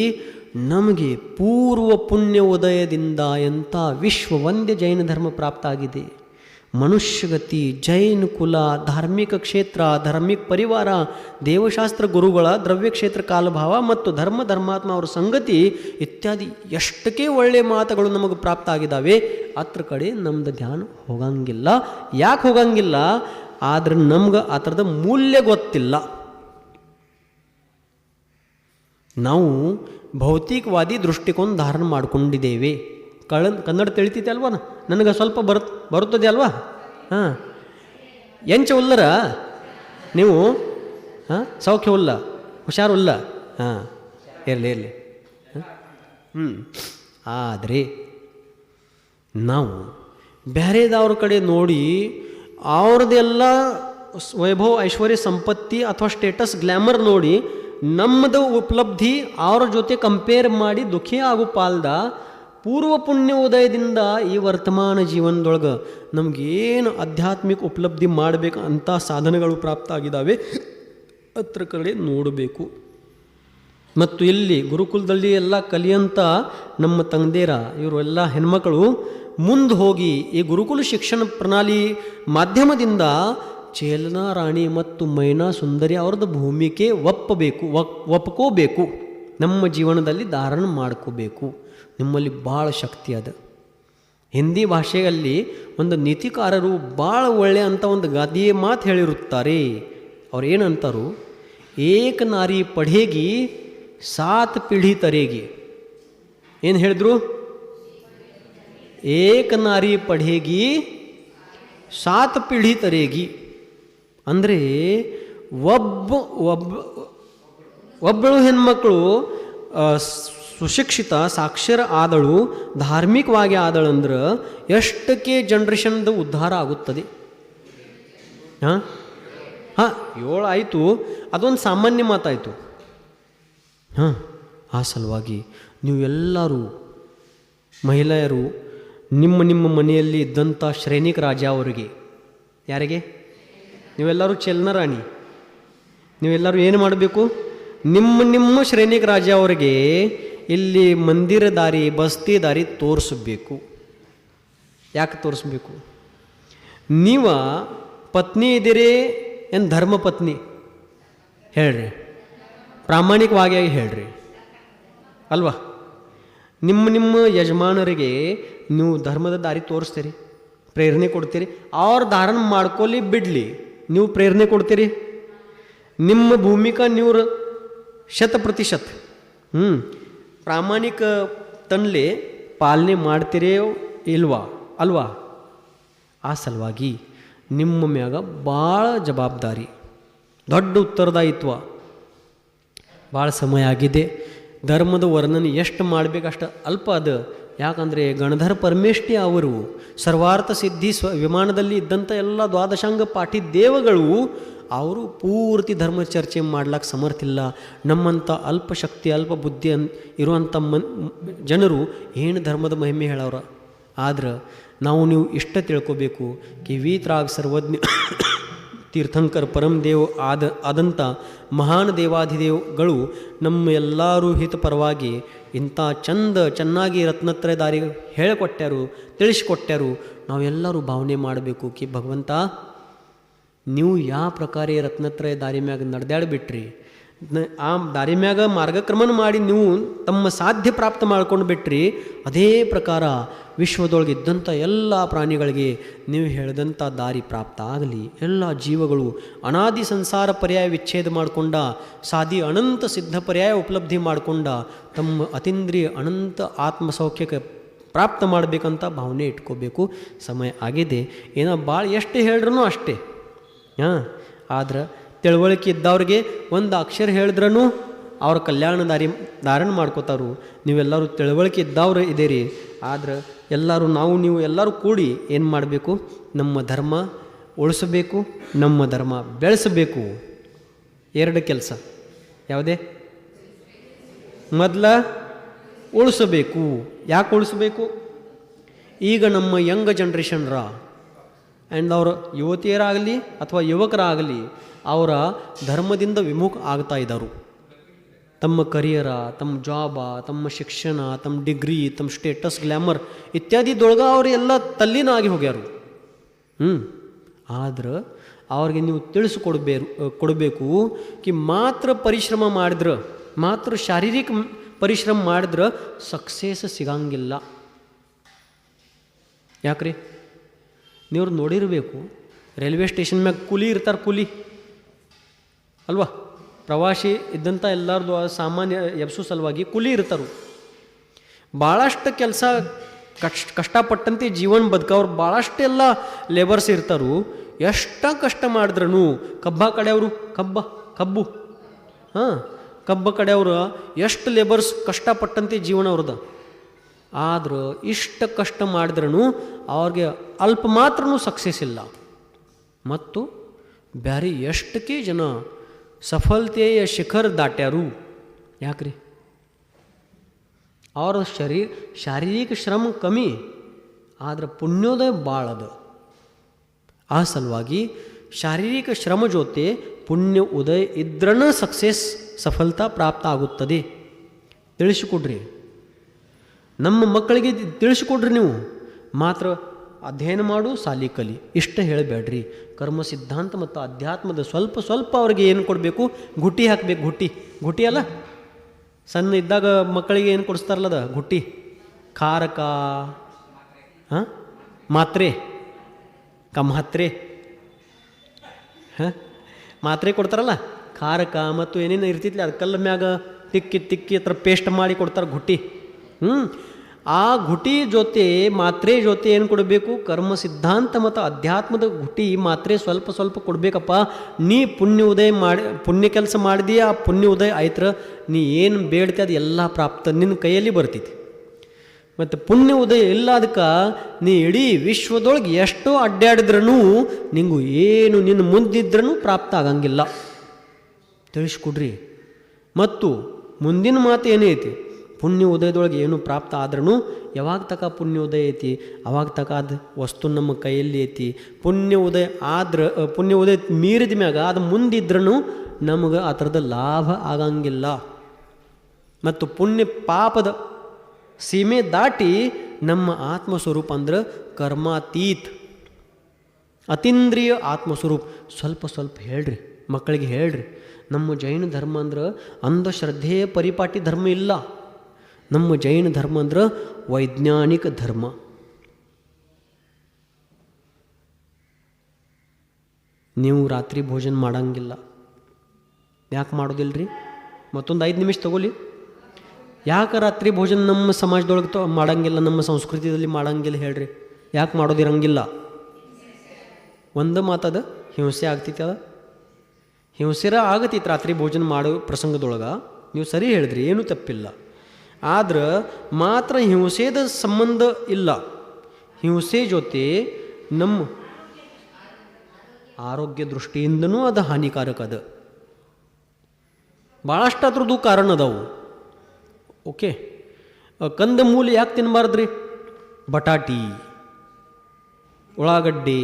ನಮಗೆ ಪೂರ್ವ ಪುಣ್ಯ ಉದಯದಿಂದ ಎಂಥ ವಿಶ್ವವಂದ್ಯ ಜೈನ ಧರ್ಮ ಪ್ರಾಪ್ತ ಆಗಿದೆ. ಮನುಷ್ಯಗತಿ, ಜೈನ ಕುಲ, ಧಾರ್ಮಿಕ ಕ್ಷೇತ್ರ, ಧಾರ್ಮಿಕ ಪರಿವಾರ, ದೇವಶಾಸ್ತ್ರ ಗುರುಗಳ, ದ್ರವ್ಯ ಕ್ಷೇತ್ರ ಕಾಲಭಾವ ಮತ್ತು ಧರ್ಮಾತ್ಮ ಅವರ ಸಂಗತಿ ಇತ್ಯಾದಿ ಎಷ್ಟಕ್ಕೆ ಒಳ್ಳೆಯ ಮಾತುಗಳು ನಮಗೆ ಪ್ರಾಪ್ತ ಆಗಿದ್ದಾವೆ. ಅದ್ರ ಕಡೆ ನಮ್ದು ಧ್ಯಾನ ಹೋಗಂಗಿಲ್ಲ. ಯಾಕೆ ಹೋಗಂಗಿಲ್ಲ? ಆದರೆ ನಮ್ಗೆ ಆ ಥರದ ಮೂಲ್ಯ ಗೊತ್ತಿಲ್ಲ. ನಾವು ಭೌತಿಕವಾದಿ ದೃಷ್ಟಿಕೋನ ಧಾರಣ ಮಾಡಿಕೊಂಡಿದ್ದೇವೆ. ಕನ್ನಡ ತಿಳಿತೈತೆ ಅಲ್ವಾ? ನನಗೆ ಸ್ವಲ್ಪ ಬರುತ್ತದೆ ಅಲ್ವಾ? ಹಾಂ, ಎಂಚ ಉಲ್ಲರ ನೀವು? ಸೌಖ್ಯ ಉಲ್ಲ, ಹುಷಾರುಲ್ಲ? ಹಾಂ, ಇರಲಿ. ಆದರೆ ನಾವು ಬೇರೆದವ್ರ ಕಡೆ ನೋಡಿ ಅವ್ರದ್ದೆಲ್ಲ ವೈಭವ, ಐಶ್ವರ್ಯ, ಸಂಪತ್ತಿ ಅಥವಾ ಸ್ಟೇಟಸ್, ಗ್ಲ್ಯಾಮರ್ ನೋಡಿ ನಮ್ಮದು ಉಪಲಬ್ಧಿ ಅವ್ರ ಜೊತೆ ಕಂಪೇರ್ ಮಾಡಿ ದುಃಖಿ ಆಗೋ ಪಾಲ್ದ ಪೂರ್ವ ಪುಣ್ಯ ಉದಯದಿಂದ ಈ ವರ್ತಮಾನ ಜೀವನದೊಳಗೆ ನಮಗೇನು ಆಧ್ಯಾತ್ಮಿಕ ಉಪಲಬ್ಧಿ ಮಾಡಬೇಕು ಅಂಥ ಸಾಧನೆಗಳು ಪ್ರಾಪ್ತ ಆಗಿದ್ದಾವೆ, ಹತ್ರ ಕಡೆ ನೋಡಬೇಕು. ಮತ್ತು ಇಲ್ಲಿ ಗುರುಕುಲದಲ್ಲಿ ಎಲ್ಲ ಕಲಿಯಂಥ ನಮ್ಮ ತಂದೆರ ಇವರು ಎಲ್ಲ ಹೆಣ್ಮಕ್ಕಳು ಮುಂದೆ ಹೋಗಿ ಈ ಗುರುಕುಲ ಶಿಕ್ಷಣ ಪ್ರಣಾಳಿ ಮಾಧ್ಯಮದಿಂದ ಚೇಲನಾ ರಾಣಿ ಮತ್ತು ಮೈನಾ ಸುಂದರಿ ಅವ್ರದ್ದು ಭೂಮಿಕೆ ಒಪ್ಕೋಬೇಕು, ನಮ್ಮ ಜೀವನದಲ್ಲಿ ಧಾರಣ ಮಾಡ್ಕೋಬೇಕು. ನಿಮ್ಮಲ್ಲಿ ಭಾಳ ಶಕ್ತಿ ಅದ. ಹಿಂದಿ ಭಾಷೆಯಲ್ಲಿ ಒಂದು ನೀತಿಕಾರರು ಭಾಳ ಒಳ್ಳೆಯ ಅಂತ ಒಂದು ಗಾದೆಯ ಮಾತು ಹೇಳಿರುತ್ತಾರೆ. ಅವ್ರು ಏನಂತಾರು, ಏಕ ನಾರಿ ಪಢೇಗಿ 7 ಪೀಢಿ ತರೇಗಿ. ಏನು ಹೇಳಿದ್ರು? ಏಕ ನಾರಿ ಪಢೇಗಿ 7 ಪೀಢಿ ತರೇಗಿ. ಅಂದರೆ ಒಬ್ಬಳು ಹೆಣ್ಮಕ್ಕಳು ಸುಶಿಕ್ಷಿತ ಸಾಕ್ಷರ ಆದಳು, ಧಾರ್ಮಿಕವಾಗಿ ಆದಳಂದ್ರೆ ಎಷ್ಟಕ್ಕೆ ಜನ್ರೇಷನ್ದು ಉದ್ಧಾರ ಆಗುತ್ತದೆ? 7 ಆಯಿತು, ಅದೊಂದು ಸಾಮಾನ್ಯ ಮಾತಾಯಿತು. ಆ ಸಲುವಾಗಿ ನೀವು ಎಲ್ಲರೂ ಮಹಿಳೆಯರು ನಿಮ್ಮ ನಿಮ್ಮ ಮನೆಯಲ್ಲಿ ಇದ್ದಂಥ ಶ್ರೇಣಿಕ ರಾಜ ಅವರಿಗೆ, ಯಾರಿಗೆ? ನೀವೆಲ್ಲರೂ ಚೇಲನಾ ರಾಣಿ, ನೀವೆಲ್ಲರೂ ಏನು ಮಾಡಬೇಕು? ನಿಮ್ಮ ನಿಮ್ಮ ಶ್ರೇಣಿಕ ರಾಜ ಅವರಿಗೆ ಇಲ್ಲಿ ಮಂದಿರ ದಾರಿ, ಬಸ್ತಿ ದಾರಿ ತೋರಿಸಬೇಕು. ಯಾಕೆ ತೋರಿಸ್ಬೇಕು? ನೀವ ಪತ್ನಿ ಇದ್ದೀರಿ ಏನು ಧರ್ಮ ಪತ್ನಿ? ಹೇಳ್ರಿ, ಪ್ರಾಮಾಣಿಕವಾಗಿ ಹೇಳ್ರಿ ಅಲ್ವಾ? ನಿಮ್ಮ ನಿಮ್ಮ ಯಜಮಾನರಿಗೆ ನೀವು ಧರ್ಮದ ದಾರಿ ತೋರಿಸ್ತೀರಿ, ಪ್ರೇರಣೆ ಕೊಡ್ತೀರಿ. ಅವ್ರ ಧಾರಣ ಮಾಡ್ಕೊಳ್ಳಿ ಬಿಡಲಿ, ನೀವು ಪ್ರೇರಣೆ ಕೊಡ್ತೀರಿ. ನಿಮ್ಮ ಭೂಮಿಕಾ ನೀವು 100% ಪ್ರಾಮಾಣಿಕ ತನ್ಲೆ ಪಾಲನೆ ಮಾಡ್ತೀರೇ ಇಲ್ವಾ ಅಲ್ವಾ? ಆ ಸಲುವಾಗಿ ನಿಮ್ಮ ಮ್ಯಾಗ ಭಾಳ ಜವಾಬ್ದಾರಿ, ದೊಡ್ಡ ಉತ್ತರದಾಯಿತ್ವ. ಭಾಳ ಸಮಯ ಆಗಿದೆ. ಧರ್ಮದ ವರ್ಣನೆ ಎಷ್ಟು ಮಾಡಬೇಕಷ್ಟು ಅಲ್ಪ ಅದು. ಯಾಕಂದರೆ ಗಣಧರ ಪರಮೇಷ್ಠಿ ಅವರು ಸರ್ವಾರ್ಥ ಸಿದ್ಧಿ ವಿಮಾನದಲ್ಲಿ ಇದ್ದಂಥ ಎಲ್ಲ ದ್ವಾದಶಾಂಗ ಪಾಠಿ ದೇವಗಳು ಅವರು ಪೂರ್ತಿ ಧರ್ಮ ಚರ್ಚೆ ಮಾಡ್ಲಿಕ್ಕೆ ಸಮರ್ಥಿಲ್ಲ. ನಮ್ಮಂಥ ಅಲ್ಪ ಶಕ್ತಿ ಅಲ್ಪ ಬುದ್ಧಿ ಇರುವಂಥ ಜನರು ಏನು ಧರ್ಮದ ಮಹಿಮೆ ಹೇಳವ್ರ. ಆದ್ರೆ ನೀವು ಇಷ್ಟ ತಿಳ್ಕೋಬೇಕು, ಕಿವೀತ್ರಾಗ್ ಸರ್ವಜ್ಞ ತೀರ್ಥಂಕರ್ ಪರಂ ದೇವ್ ಆದಂಥ ಮಹಾನ್ ದೇವಾಧಿದೇವಗಳು ನಮ್ಮ ಎಲ್ಲರೂ ಹಿತಪರವಾಗಿ ಇಂಥ ಚೆನ್ನಾಗಿ ರತ್ನತ್ರಯ ದಾರಿ ಹೇಳಿಕೊಟ್ಟ್ಯಾರು, ತಿಳಿಸ್ಕೊಟ್ಟ್ಯಾರು. ನಾವೆಲ್ಲರೂ ಭಾವನೆ ಮಾಡಬೇಕು ಕಿ ಭಗವಂತ, ನೀವು ಯಾವ ಪ್ರಕಾರ ರತ್ನತ್ರಯ ದಾರಿ ಮ್ಯಾಗ ನಡೆದಾಡ್ಬಿಟ್ರಿ, ಆ ದಾರಿ ಮ್ಯಾಗ ಮಾರ್ಗಕ್ರಮನ ಮಾಡಿ ನೀವು ತಮ್ಮ ಸಾಧ್ಯ ಪ್ರಾಪ್ತ ಮಾಡ್ಕೊಂಡು ಬಿಟ್ರಿ. ಅದೇ ಪ್ರಕಾರ ವಿಶ್ವದೊಳಗೆ ಇದ್ದಂಥ ಎಲ್ಲ ಪ್ರಾಣಿಗಳಿಗೆ ನೀವು ಹೇಳಿದಂಥ ದಾರಿ ಪ್ರಾಪ್ತ ಆಗಲಿ. ಎಲ್ಲ ಜೀವಗಳು ಅನಾದಿ ಸಂಸಾರ ಪರ್ಯಾಯ ವಿಚ್ಛೇದ ಮಾಡಿಕೊಂಡ, ಸಾದಿ ಅನಂತ ಸಿದ್ಧ ಪರ್ಯಾಯ ಉಪಲಬ್ಧಿ ಮಾಡಿಕೊಂಡ ತಮ್ಮ ಅತೀಂದ್ರಿಯ ಅನಂತ ಆತ್ಮಸೌಖ್ಯಕ್ಕೆ ಪ್ರಾಪ್ತ ಮಾಡಬೇಕಂತ ಭಾವನೆ ಇಟ್ಕೋಬೇಕು. ಸಮಯ ಆಗಿದೆ. ಏನೋ ಭಾಳ ಎಷ್ಟು ಹೇಳ್ರೂ ಅಷ್ಟೇ. ಆದ್ರೆ ತಿಳುವಳಿಕೆ ಇದ್ದವ್ರಿಗೆ ಒಂದು ಅಕ್ಷರ ಹೇಳಿದ್ರೂ ಅವ್ರ ಕಲ್ಯಾಣ ಧಾರಣ ಮಾಡ್ಕೋತಾರು. ನೀವೆಲ್ಲರೂ ತಿಳುವಳಿಕೆ ಇದ್ದವ್ರು ಇದ್ದೀರಿ. ಆದ್ರೆ ನೀವು ಎಲ್ಲರೂ ಕೂಡಿ ಏನು ಮಾಡಬೇಕು? ನಮ್ಮ ಧರ್ಮ ಉಳಿಸಬೇಕು, ನಮ್ಮ ಧರ್ಮ ಬೆಳೆಸಬೇಕು. 2 ಕೆಲಸ ಯಾವುದೇ? ಮೊದಲ ಉಳಿಸಬೇಕು. ಯಾಕೆ ಉಳಿಸಬೇಕು? ಈಗ ನಮ್ಮ ಯಂಗ್ ಜನ್ರೇಷನ್ರ ಆ್ಯಂಡ್ ಅವರ ಯುವತಿಯರಾಗಲಿ ಅಥವಾ ಯುವಕರಾಗಲಿ ಅವರ ಧರ್ಮದಿಂದ ವಿಮುಖ ಆಗ್ತಾ ಇದ್ದರು. ತಮ್ಮ ಕರಿಯರ, ತಮ್ಮ ಜಾಬ, ತಮ್ಮ ಶಿಕ್ಷಣ, ತಮ್ಮ ಡಿಗ್ರಿ, ತಮ್ಮ ಸ್ಟೇಟಸ್, ಗ್ಲ್ಯಾಮರ್ ಇತ್ಯಾದಿದೊಳಗೆ ಅವರು ಎಲ್ಲ ತಲ್ಲೀನಾಗಿ ಹೋಗ್ಯಾರು. ಆದ್ರೆ ಅವ್ರಿಗೆ ನೀವು ಕೊಡಬೇಕು ಕಿ ಮಾತ್ರ ಪರಿಶ್ರಮ ಮಾಡಿದ್ರೆ, ಮಾತ್ರ ಶಾರೀರಿಕ ಪರಿಶ್ರಮ ಮಾಡಿದ್ರೆ ಸಕ್ಸೇಸ್ ಸಿಗಂಗಿಲ್ಲ. ಯಾಕ್ರಿ? ನೀವು ನೋಡಿರಬೇಕು, ರೈಲ್ವೆ ಸ್ಟೇಷನ್ ಮ್ಯಾಗ ಕೂಲಿ ಇರ್ತಾರೆ, ಕೂಲಿ ಅಲ್ವಾ? ಪ್ರವಾಸಿ ಇದ್ದಂಥ ಎಲ್ಲರದು ಸಾಮಾನ್ಯ ಎಬ್ಸು ಸಲುವಾಗಿ ಕೂಲಿ ಇರ್ತಾರೆ. ಭಾಳಷ್ಟು ಕೆಲಸ ಕಷ್ಟಪಟ್ಟಂತೆ ಜೀವನ ಬದುಕವ್ರು ಭಾಳಷ್ಟೆಲ್ಲ ಲೇಬರ್ಸ್ ಇರ್ತಾರೆ. ಎಷ್ಟು ಕಷ್ಟ ಮಾಡಿದ್ರೂ ಕಬ್ಬ ಕಡೆಯವರು ಕಬ್ಬು ಕಡೆಯವರು ಎಷ್ಟು ಲೇಬರ್ಸ್ ಕಷ್ಟಪಟ್ಟಂತೆ ಜೀವನ ಅವ್ರದ್ದು. ಆದ್ರೆ ಇಷ್ಟು ಕಷ್ಟ ಮಾಡಿದ್ರೂ ಅವ್ರಿಗೆ ಅಲ್ಪ ಮಾತ್ರನೂ ಸಕ್ಸಸ್ ಇಲ್ಲ. ಮತ್ತು ಬೇರೆ ಎಷ್ಟಕ್ಕೆ ಜನ ಸಫಲತೆಯ ಶಿಖರ ದಾಟ್ಯಾರು. ಯಾಕ್ರಿ? ಅವ್ರ ಶಾರೀರಿಕ ಶ್ರಮ ಕಮ್ಮಿ, ಆದ್ರೆ ಪುಣ್ಯೋದಯ ಭಾಳ ಅದ. ಆ ಸಲುವಾಗಿ ಶಾರೀರಿಕ ಶ್ರಮ ಜೊತೆ ಪುಣ್ಯ ಉದಯ ಇದ್ರನ ಸಫಲತಾ ಪ್ರಾಪ್ತ ಆಗುತ್ತದೆ. ತಿಳಿಸಿಕೊಡ್ರಿ, ನಮ್ಮ ಮಕ್ಕಳಿಗೆ ತಿಳಿಸಿಕೊಡ್ರಿ. ನೀವು ಮಾತ್ರ ಅಧ್ಯಯನ ಮಾಡು, ಸಾಲಿ ಕಲಿ, ಇಷ್ಟ ಹೇಳಬೇಡ್ರಿ. ಕರ್ಮ ಸಿದ್ಧಾಂತ ಮತ್ತು ಅಧ್ಯಾತ್ಮದ ಸ್ವಲ್ಪ ಸ್ವಲ್ಪ ಅವ್ರಿಗೆ ಏನು ಕೊಡಬೇಕು, ಗುಟಿ ಹಾಕಬೇಕು. ಗುಟಿ ಅಲ್ಲ, ಸಣ್ಣ ಇದ್ದಾಗ ಮಕ್ಕಳಿಗೆ ಏನು ಕೊಡಿಸ್ತಾರಲ್ಲದ ಗುಟಿ, ಖಾರಕ, ಹಾಂ, ಮಾತ್ರೆ, ಮಾತ್ರೆ, ಹಾಂ, ಮಾತ್ರೆ ಕೊಡ್ತಾರಲ್ಲ, ಖಾರಕ ಮತ್ತು ಏನೇನು ಇರ್ತಿತ್ಲಿ ಅದು ಕಲ್ಲ ಮ್ಯಾಗ ತಿಕ್ಕಿ ಹತ್ರ ಪೇಸ್ಟ್ ಮಾಡಿ ಕೊಡ್ತಾರೆ ಗುಟಿ. ಆ ಗುಟಿ ಜೊತೆ ಮಾತ್ರೆ ಜೊತೆ ಏನು ಕೊಡಬೇಕು, ಕರ್ಮ ಸಿದ್ಧಾಂತ ಮತ್ತು ಅಧ್ಯಾತ್ಮದ ಗುಟಿ ಮಾತ್ರೆ ಸ್ವಲ್ಪ ಸ್ವಲ್ಪ ಕೊಡಬೇಕಪ್ಪ. ನೀ ಪುಣ್ಯ ಕೆಲಸ ಮಾಡಿದೀಯ, ಆ ಪುಣ್ಯ ಉದಯ ಆಯ್ತರ ನೀ ಏನು ಬೇಡ್ತಿ ಅದು ಎಲ್ಲ ಪ್ರಾಪ್ತ ನಿನ್ನ ಕೈಯಲ್ಲಿ ಬರ್ತೈತಿ. ಮತ್ತು ಪುಣ್ಯ ಉದಯ ಇಲ್ಲ, ಅದಕ್ಕೆ ನೀ ಇಡೀ ವಿಶ್ವದೊಳಗೆ ಎಷ್ಟೋ ಅಡ್ಡಾಡಿದ್ರೂ ನಿಂಗೂ ಏನು ನಿನ್ನ ಮುಂದಿದ್ರೂ ಪ್ರಾಪ್ತ ಆಗಂಗಿಲ್ಲ. ತಿಳಿಸ್ಕೊಡ್ರಿ. ಮತ್ತು ಮುಂದಿನ ಮಾತು ಏನೈತಿ, ಪುಣ್ಯ ಉದಯದೊಳಗೆ ಏನು ಪ್ರಾಪ್ತ ಆದ್ರೂ ಯಾವಾಗ ತಕ ಪುಣ್ಯ ಉದಯ ಐತಿ ಅವಾಗ ತಕ ಅದು ವಸ್ತು ನಮ್ಮ ಕೈಯಲ್ಲಿ ಐತಿ. ಪುಣ್ಯ ಉದಯ ಮೀರಿದ ಮ್ಯಾಗ ಅದು ಮುಂದಿದ್ರೂ ನಮಗೆ ಆ ಥರದ ಲಾಭ ಆಗಂಗಿಲ್ಲ. ಮತ್ತು ಪುಣ್ಯ ಪಾಪದ ಸೀಮೆ ದಾಟಿ ನಮ್ಮ ಆತ್ಮಸ್ವರೂಪ ಅಂದ್ರೆ ಕರ್ಮಾತೀತ್, ಅತೀಂದ್ರಿಯ ಆತ್ಮಸ್ವರೂಪ. ಸ್ವಲ್ಪ ಸ್ವಲ್ಪ ಹೇಳ್ರಿ, ಮಕ್ಕಳಿಗೆ ಹೇಳ್ರಿ. ನಮ್ಮ ಜೈನ ಧರ್ಮ ಅಂದ್ರೆ ಅಂಧಶ್ರದ್ಧೆಯ ಪರಿಪಾಟಿ ಧರ್ಮ ಇಲ್ಲ. ನಮ್ಮ ಜೈನ ಧರ್ಮ ಅಂದ್ರೆ ವೈಜ್ಞಾನಿಕ ಧರ್ಮ. ನೀವು ರಾತ್ರಿ ಭೋಜನ ಮಾಡಂಗಿಲ್ಲ. ಯಾಕೆ ಮಾಡೋದಿಲ್ಲ ರೀ? ಮತ್ತೊಂದು 5 ನಿಮಿಷ ತಗೊಳ್ಳಿ. ಯಾಕೆ ರಾತ್ರಿ ಭೋಜನ ನಮ್ಮ ಸಮಾಜದೊಳಗೆ ಮಾಡಂಗಿಲ್ಲ, ನಮ್ಮ ಸಂಸ್ಕೃತಿಯಲ್ಲಿ ಮಾಡಂಗಿಲ್ಲ ಹೇಳ್ರಿ? ಯಾಕೆ ಮಾಡೋದಿರಂಗಿಲ್ಲ? ಒಂದು ಮಾತದ ಹಿಂಸೆ ಆಗ್ತೈತಿ. ಅದ ಹಿಂಸೆರ ಆಗತೈತಿ ರಾತ್ರಿ ಭೋಜನ ಮಾಡೋ ಪ್ರಸಂಗದೊಳಗೆ. ನೀವು ಸರಿ ಹೇಳಿದ್ರಿ, ಏನೂ ತಪ್ಪಿಲ್ಲ. ಆದ್ರೆ ಮಾತ್ರ ಹಿಂಸೆದ ಸಂಬಂಧ ಇಲ್ಲ. ಹಿಂಸೆ ಜೊತೆ ನಮ್ಮ ಆರೋಗ್ಯ ದೃಷ್ಟಿಯಿಂದನೂ ಅದು ಹಾನಿಕಾರಕ. ಅದು ಭಾಳಷ್ಟು ಅದ್ರದ್ದು ಕಾರಣ ಅದಾವು. ಓಕೆ, ಕಂದ ಮೂಲ ಯಾಕೆ ತಿನ್ನಬಾರ್ದ್ರಿ? ಬಟಾಟಿ, ಉಳ್ಳಾಗಡ್ಡಿ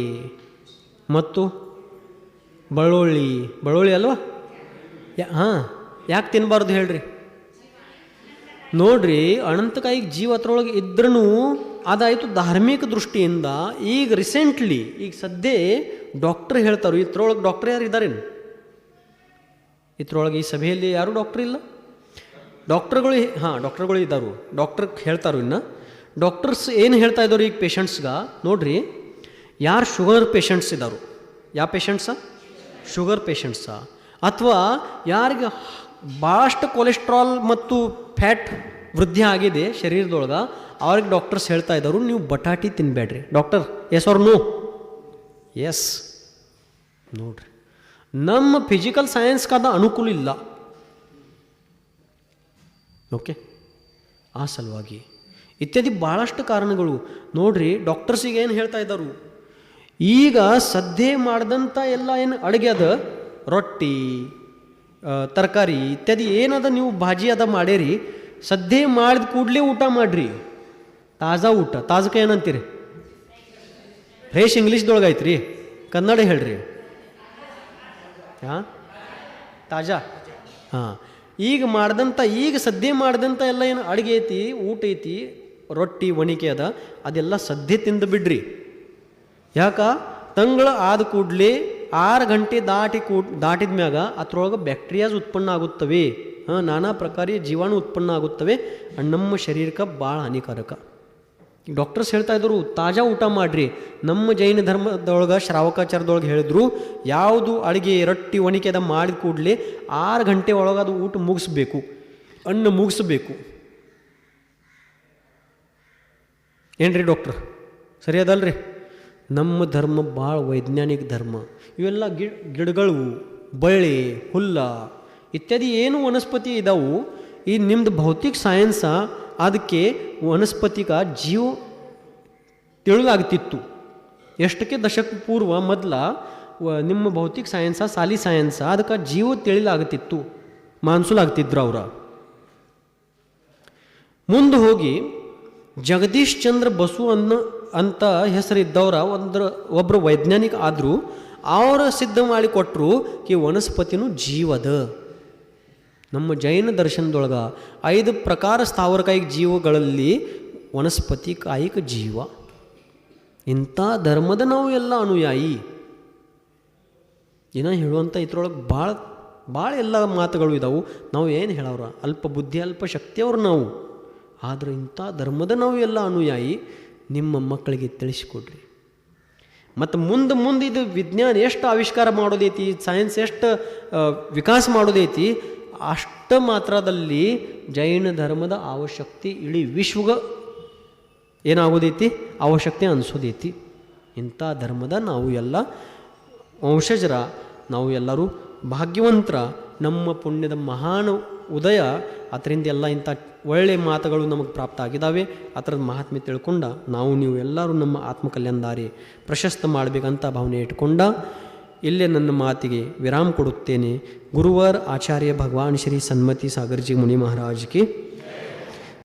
ಮತ್ತು ಬೆಳ್ಳುಳ್ಳಿ ಅಲ್ವಾ? ಹಾಂ, ಯಾಕೆ ತಿನ್ನಬಾರ್ದು ಹೇಳ್ರಿ? ನೋಡ್ರಿ, ಅನಂತಕಾಯಿಗೆ ಜೀವ ಅದ್ರೊಳಗೆ ಇದ್ರೂ ಅದಾಯಿತು ಧಾರ್ಮಿಕ ದೃಷ್ಟಿಯಿಂದ. ಈಗ ರೀಸೆಂಟ್ಲಿ ಈಗ ಸದ್ಯ ಡಾಕ್ಟ್ರ್ ಹೇಳ್ತಾರೆ, ಇದ್ರೊಳಗೆ ಡಾಕ್ಟ್ರ್ ಯಾರು ಇದ್ದಾರೇನು? ಇದ್ರೊಳಗೆ ಈ ಸಭೆಯಲ್ಲಿ ಯಾರೂ ಡಾಕ್ಟ್ರ್ ಇಲ್ಲ? ಡಾಕ್ಟ್ರುಗಳು ಇದ್ದಾರು. ಡಾಕ್ಟ್ರ್ ಹೇಳ್ತಾರು. ಇನ್ನು ಡಾಕ್ಟರ್ಸ್ ಏನು ಹೇಳ್ತಾ ಇದ್ದಾರೆ ಈಗ ಪೇಷಂಟ್ಸ್ಗೆ? ನೋಡ್ರಿ, ಯಾರು ಶುಗರ್ ಪೇಷಂಟ್ಸ್ ಇದ್ದಾರು, ಯಾವ ಪೇಷಂಟ್ಸ? ಶುಗರ್ ಪೇಷಂಟ್ಸ, ಅಥವಾ ಯಾರಿಗೆ ಭಾಳಷ್ಟು ಕೊಲೆಸ್ಟ್ರಾಲ್ ಮತ್ತು ಫ್ಯಾಟ್ ವೃದ್ಧಿ ಆಗಿದೆ ಶರೀರದೊಳಗೆ, ಅವ್ರಿಗೆ ಡಾಕ್ಟರ್ಸ್ ಹೇಳ್ತಾ ಇದ್ದಾರೆ ನೀವು ಬಟಾಟಿ ತಿನ್ನಬೇಡ್ರಿ. Doctor yes or no? Yes. ನೋಡ್ರಿ, ನಮ್ಮ ಫಿಸಿಕಲ್ ಸೈನ್ಸ್ಗಾದ ಅನುಕೂಲ ಇಲ್ಲ. ಓಕೆ, ಆ ಸಲುವಾಗಿ ಇತ್ಯಾದಿ ಭಾಳಷ್ಟು ಕಾರಣಗಳು. ನೋಡ್ರಿ, ಡಾಕ್ಟರ್ಸಿಗೆ ಏನು ಹೇಳ್ತಾ ಇದ್ದರು, ಈಗ ಸದ್ಯ ಮಾಡಿದಂಥ ಎಲ್ಲ ಏನು ಅಡುಗೆ ಅದ, ರೊಟ್ಟಿ, ತರಕಾರಿ ಇತ್ಯಾದಿ ಏನದ ನೀವು ಭಾಜಿ ಅದ ಮಾಡೇರಿ, ಸದ್ಯ ಮಾಡಿದ ಕೂಡಲೇ ಊಟ ಮಾಡಿರಿ. ತಾಜಾ ಊಟ, ತಾಜಕ ಏನಂತೀರಿ? ಫ್ರೆಶ್ ಇಂಗ್ಲೀಷ್ದೊಳಗೆ ಐತ್ರಿ, ಕನ್ನಡ ಹೇಳ್ರಿ. ಹಾಂ, ತಾಜಾ. ಹಾಂ, ಈಗ ಸದ್ಯ ಮಾಡಿದಂಥ ಎಲ್ಲ ಏನು ಅಡುಗೆ ಐತಿ, ಊಟ ಐತಿ, ರೊಟ್ಟಿ ಒಣಿಕೆ ಅದ, ಅದೆಲ್ಲ ಸದ್ಯ ತಿಂದು ಬಿಡ್ರಿ. ಯಾಕ? ತಂಗಳ ಆದ ಕೂಡಲೇ 6 ಗಂಟೆ ದಾಟಿದ ಮ್ಯಾಗ ಅದ್ರೊಳಗೆ ಬ್ಯಾಕ್ಟೀರಿಯಾಸ್ ಉತ್ಪನ್ನ ಆಗುತ್ತವೆ. ನಾನಾ ಪ್ರಕಾರಿಯ ಜೀವಾಣು ಉತ್ಪನ್ನ ಆಗುತ್ತವೆ. ನಮ್ಮ ಶರೀರಕ್ಕೆ ಭಾಳ ಹಾನಿಕಾರಕ. ಡಾಕ್ಟರ್ಸ್ ಹೇಳ್ತಾ ಇದ್ರು ತಾಜಾ ಊಟ ಮಾಡಿರಿ. ನಮ್ಮ ಜೈನ ಧರ್ಮದೊಳಗೆ ಶ್ರಾವಕಾಚಾರದೊಳಗೆ ಹೇಳಿದ್ರು, ಯಾವುದು ಅಡುಗೆ ರೊಟ್ಟಿ ಒಣಿಕೆದ ಮಾಡಿದ ಕೂಡಲೇ 6 ಗಂಟೆ ಒಳಗೆ ಅದು ಊಟ ಮುಗಿಸ್ಬೇಕು, ಅನ್ನ ಮುಗಿಸ್ಬೇಕು. ಏನ್ರಿ ಡಾಕ್ಟ್ರ್, ಸರಿ ಅದಲ್ರಿ? ನಮ್ಮ ಧರ್ಮ ಭಾಳ ವೈಜ್ಞಾನಿಕ ಧರ್ಮ. ಇವೆಲ್ಲ ಗಿಡಗಳು, ಬಳ್ಳಿ, ಹುಲ್ಲ ಇತ್ಯಾದಿ ಏನು ವನಸ್ಪತಿ ಇದಾವು, ಈ ನಿಮ್ಮದು ಭೌತಿಕ ಸೈನ್ಸ ಅದಕ್ಕೆ ವನಸ್ಪತಿಗ ಜೀವ ತಿಳಿದಾಗ್ತಿತ್ತು. ಎಷ್ಟಕ್ಕೆ ದಶಕ ಪೂರ್ವ ಮೊದಲ ನಿಮ್ಮ ಭೌತಿಕ ಸೈನ್ಸ, ಸಾಲಿ ಸೈನ್ಸ ಅದಕ್ಕೆ ಜೀವ ತಿಳಿಲಾಗ್ತಿತ್ತು, ಮಾನ್ಸುಲಾಗ್ತಿದ್ರು ಅವ್ರ. ಮುಂದೆ ಹೋಗಿ ಜಗದೀಶ್ ಚಂದ್ರ ಬಸು ಅಂತ ಹೆಸರಿದ್ದವ್ರ ಒಬ್ಬರು ವೈಜ್ಞಾನಿಕ ಆದರೂ ಅವರ ಸಿದ್ಧ ಮಾಡಿ ಕೊಟ್ಟರು ಈ ವನಸ್ಪತಿನೂ ಜೀವದ. ನಮ್ಮ ಜೈನ ದರ್ಶನದೊಳಗೆ 5 ಪ್ರಕಾರ ಸ್ಥಾವರಕಾಯಿಕ ಜೀವಗಳಲ್ಲಿ ವನಸ್ಪತಿ ಕಾಯಿಕ ಜೀವ. ಇಂಥ ಧರ್ಮದ ನಾವು ಎಲ್ಲ ಅನುಯಾಯಿ. ಏನೋ ಹೇಳುವಂಥ ಇದ್ರೊಳಗೆ ಭಾಳ ಎಲ್ಲ ಮಾತುಗಳು ಇದ್ದಾವೆ. ನಾವು ಏನು ಹೇಳೋರ ಅಲ್ಪ ಬುದ್ಧಿ ಅಲ್ಪ ಶಕ್ತಿಯವ್ರು ನಾವು. ಆದರೆ ಇಂಥ ಧರ್ಮದ ನಾವು ಎಲ್ಲ ಅನುಯಾಯಿ. ನಿಮ್ಮ ಮಕ್ಕಳಿಗೆ ತಿಳಿಸಿಕೊಡ್ರಿ. ಮತ್ತು ಮುಂದೆ ಇದು ವಿಜ್ಞಾನ ಎಷ್ಟು ಆವಿಷ್ಕಾರ ಮಾಡೋದೈತಿ, ಸೈನ್ಸ್ ಎಷ್ಟು ವಿಕಾಸ ಮಾಡೋದೈತಿ, ಅಷ್ಟು ಮಾತ್ರದಲ್ಲಿ ಜೈನ ಧರ್ಮದ ಅವಶ್ಯಕತೆ ಇಡೀ ವಿಶ್ವಗೆ ಏನಾಗೋದೈತಿ, ಅವಶ್ಯಕತೆ ಅನಿಸೋದೈತಿ. ಇಂಥ ಧರ್ಮದ ನಾವು ಎಲ್ಲ ವಂಶಜರ, ನಾವು ಎಲ್ಲರೂ ಭಾಗ್ಯವಂತರ. ನಮ್ಮ ಪುಣ್ಯದ ಮಹಾನ್ ಉದಯ, ಅದರಿಂದ ಎಲ್ಲ ಇಂಥ ಒಳ್ಳೆಯ ಮಾತುಗಳು ನಮಗೆ ಪ್ರಾಪ್ತ ಆಗಿದ್ದಾವೆ. ಅದರದ ಮಹಾತ್ಮೆ ತಿಳ್ಕೊಂಡ ನಾವು ನೀವು ಎಲ್ಲರೂ ನಮ್ಮ ಆತ್ಮಕಲ್ಯಾಣದಾರಿ ಪ್ರಶಸ್ತ ಮಾಡಬೇಕಂತ ಭಾವನೆ ಇಟ್ಕೊಂಡ ಇಲ್ಲೇ ನನ್ನ ಮಾತಿಗೆ ವಿರಾಮ ಕೊಡುತ್ತೇನೆ. ಗುರುವರ್ ಆಚಾರ್ಯ ಭಗವಾನ್ ಶ್ರೀ ಸನ್ಮತಿ ಸಾಗರ್ಜಿ ಮುನಿ ಮಹಾರಾಜ್ ಕಿ